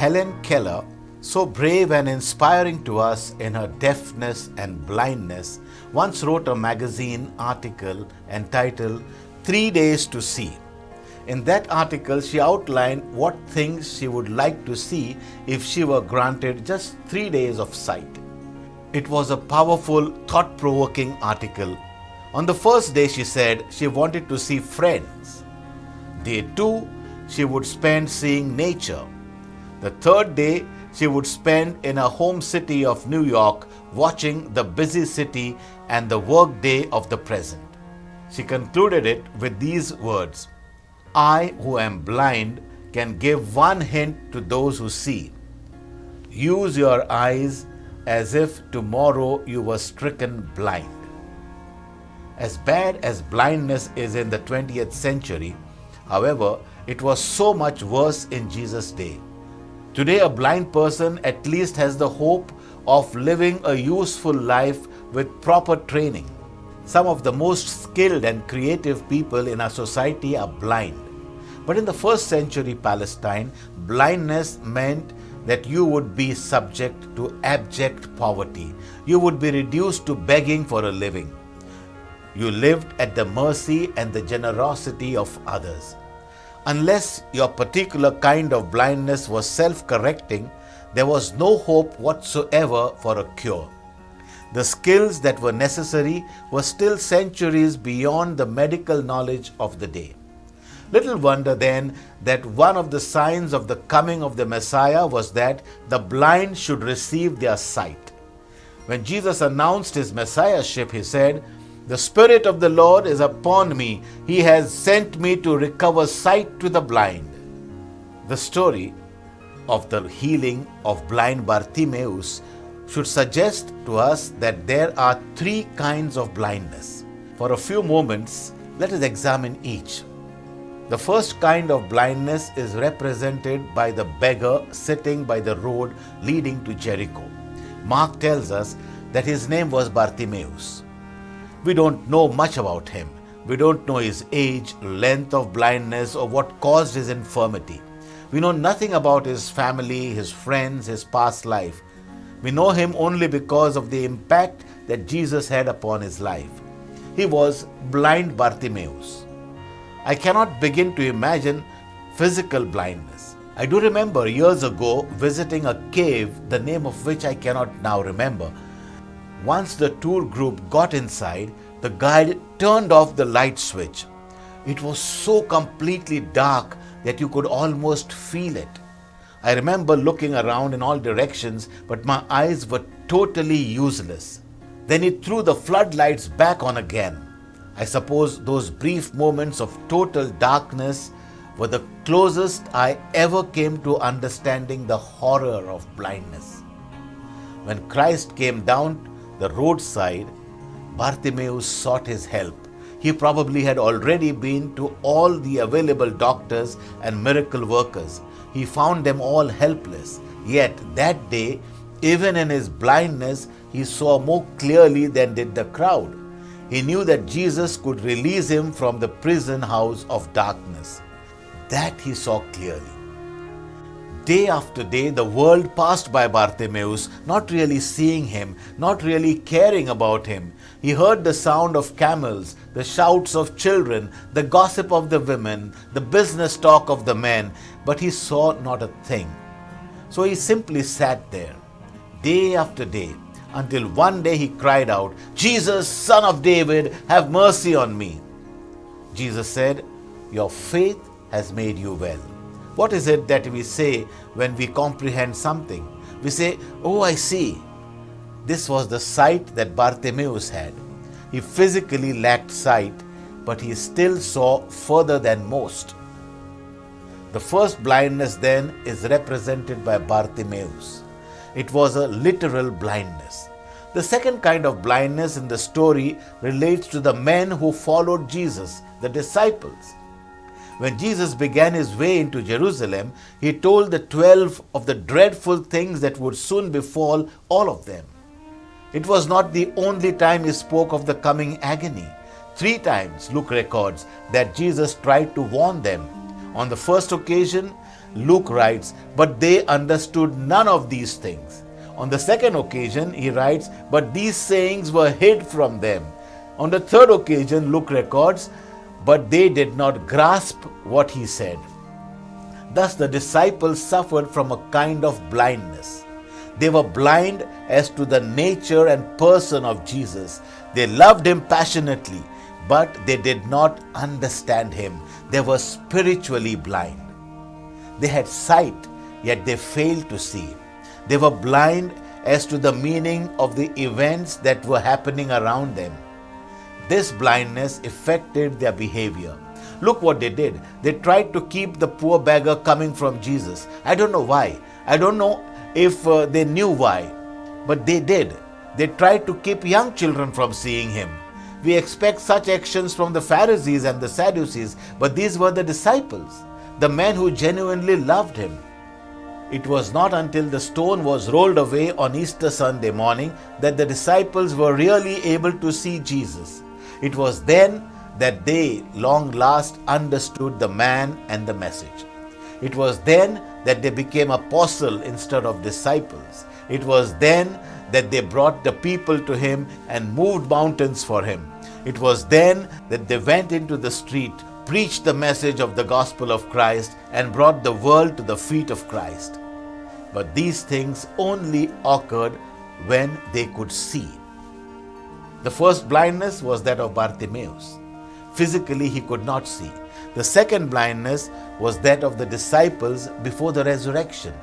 Helen Keller, so brave and inspiring to us in her deafness and blindness, once wrote a magazine article entitled 3 Days to See. In that article, she outlined what things she would like to see if she were granted just 3 days of sight. It was a powerful, thought-provoking article. On the first day, she said she wanted to see friends. Day 2, she would spend seeing nature. The third day, she would spend in her home city of New York watching the busy city and the work day of the present. She concluded it with these words, "I who am blind can give one hint to those who see. Use your eyes as if tomorrow you were stricken blind." As bad as blindness is in the 20th century, however, it was so much worse in Jesus' day. Today, a blind person at least has the hope of living a useful life with proper training. Some of the most skilled and creative people in our society are blind. But in the first century Palestine, blindness meant that you would be subject to abject poverty. You would be reduced to begging for a living. You lived at the mercy and the generosity of others. Unless your particular kind of blindness was self-correcting, there was no hope whatsoever for a cure. The skills that were necessary were still centuries beyond the medical knowledge of the day. Little wonder then that one of the signs of the coming of the Messiah was that the blind should receive their sight. When Jesus announced his Messiahship, he said, "The Spirit of the Lord is upon me. He has sent me to recover sight to the blind." The story of the healing of blind Bartimaeus should suggest to us that there are 3 kinds of blindness. For a few moments, let us examine each. The first kind of blindness is represented by the beggar sitting by the road leading to Jericho. Mark tells us that his name was Bartimaeus. We don't know much about him. We don't know his age, length of blindness, or what caused his infirmity. We know nothing about his family, his friends, his past life. We know him only because of the impact that Jesus had upon his life. He was blind Bartimaeus. I cannot begin to imagine physical blindness. I do remember years ago visiting a cave, the name of which I cannot now remember. Once the tour group got inside, the guide turned off the light switch. It was so completely dark that you could almost feel it. I remember looking around in all directions, but my eyes were totally useless. Then he threw the floodlights back on again. I suppose those brief moments of total darkness were the closest I ever came to understanding the horror of blindness. When Christ came down the roadside, Bartimaeus sought his help. He probably had already been to all the available doctors and miracle workers. He found them all helpless. Yet that day, even in his blindness, he saw more clearly than did the crowd. He knew that Jesus could release him from the prison house of darkness. That he saw clearly. Day after day, the world passed by Bartimaeus, not really seeing him, not really caring about him. He heard the sound of camels, the shouts of children, the gossip of the women, the business talk of the men, but he saw not a thing. So he simply sat there, day after day, until one day he cried out, "Jesus, Son of David, have mercy on me." Jesus said, "Your faith has made you well." What is it that we say when we comprehend something? We say, "Oh, I see." This was the sight that Bartimaeus had. He physically lacked sight, but he still saw further than most. The first blindness then is represented by Bartimaeus. It was a literal blindness. The second kind of blindness in the story relates to the men who followed Jesus, the disciples. When Jesus began his way into Jerusalem, he told the 12 of the dreadful things that would soon befall all of them. It was not the only time he spoke of the coming agony. 3 times, Luke records, that Jesus tried to warn them. On the first occasion, Luke writes, "But they understood none of these things." On the second occasion, he writes, "But these sayings were hid from them." On the third occasion, Luke records, "But they did not grasp what he said." Thus the disciples suffered from a kind of blindness. They were blind as to the nature and person of Jesus. They loved him passionately, but they did not understand him. They were spiritually blind. They had sight, yet they failed to see. They were blind as to the meaning of the events that were happening around them. This blindness affected their behavior. Look what they did. They tried to keep the poor beggar coming from Jesus. I don't know why. I don't know if they knew why, but they did. They tried to keep young children from seeing him. We expect such actions from the Pharisees and the Sadducees, but these were the disciples, the men who genuinely loved him. It was not until the stone was rolled away on Easter Sunday morning that the disciples were really able to see Jesus. It was then that they, long last, understood the man and the message. It was then that they became apostles instead of disciples. It was then that they brought the people to him and moved mountains for him. It was then that they went into the street, preached the message of the gospel of Christ, and brought the world to the feet of Christ. But these things only occurred when they could see. The first blindness was that of Bartimaeus. Physically, he could not see. The second blindness was that of the disciples before the resurrection.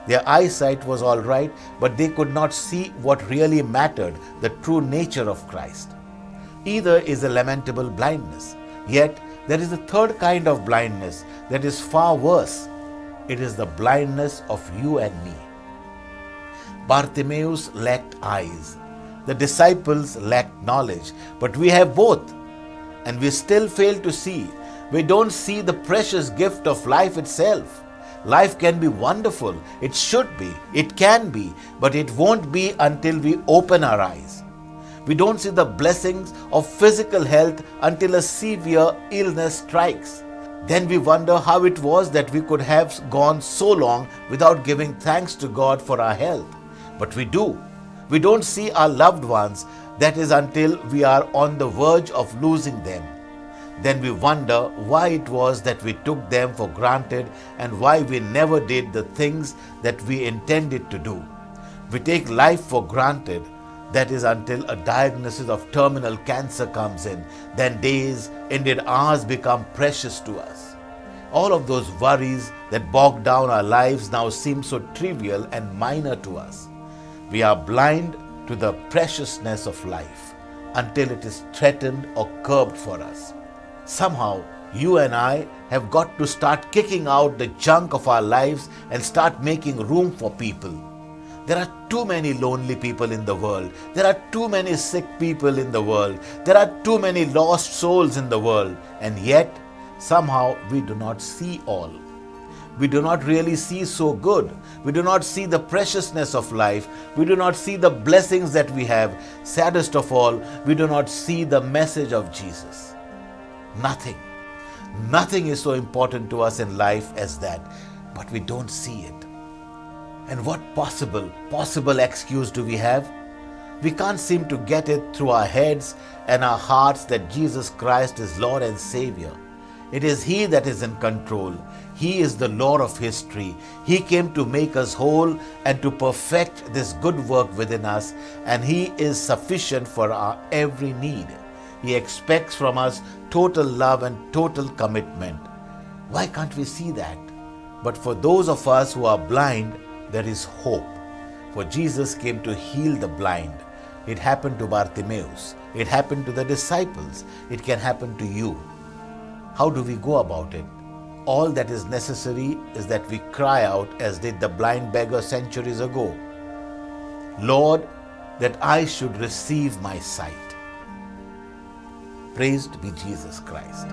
Their eyesight was all right, but they could not see what really mattered, the true nature of Christ. Either is a lamentable blindness. Yet, there is a third kind of blindness that is far worse. It is the blindness of you and me. Bartimaeus lacked eyes. The disciples lacked knowledge, but we have both, and we still fail to see. We don't see the precious gift of life itself. Life can be wonderful. It should be. It can be. But it won't be until we open our eyes. We don't see the blessings of physical health until a severe illness strikes. Then we wonder how it was that we could have gone so long without giving thanks to God for our health. But we do. We don't see our loved ones. That is until we are on the verge of losing them. Then we wonder why it was that we took them for granted and why we never did the things that we intended to do. We take life for granted. That is until a diagnosis of terminal cancer comes in. Then days, indeed hours, become precious to us. All of those worries that bog down our lives now seem so trivial and minor to us. We are blind to the preciousness of life until it is threatened or curbed for us. Somehow, you and I have got to start kicking out the junk of our lives and start making room for people. There are too many lonely people in the world. There are too many sick people in the world. There are too many lost souls in the world. And yet, somehow we do not see all. We do not really see so good. We do not see the preciousness of life. We do not see the blessings that we have. Saddest of all, we do not see the message of Jesus. Nothing is so important to us in life as that, but we don't see it. And what possible excuse do we have? We can't seem to get it through our heads and our hearts that Jesus Christ is Lord and Savior. It is He that is in control. He is the Lord of history. He came to make us whole and to perfect this good work within us, and He is sufficient for our every need. He expects from us total love and total commitment. Why can't we see that? But for those of us who are blind, there is hope. For Jesus came to heal the blind. It happened to Bartimaeus. It happened to the disciples. It can happen to you. How do we go about it? All that is necessary is that we cry out as did the blind beggar centuries ago. Lord, that I should receive my sight. Praised be Jesus Christ.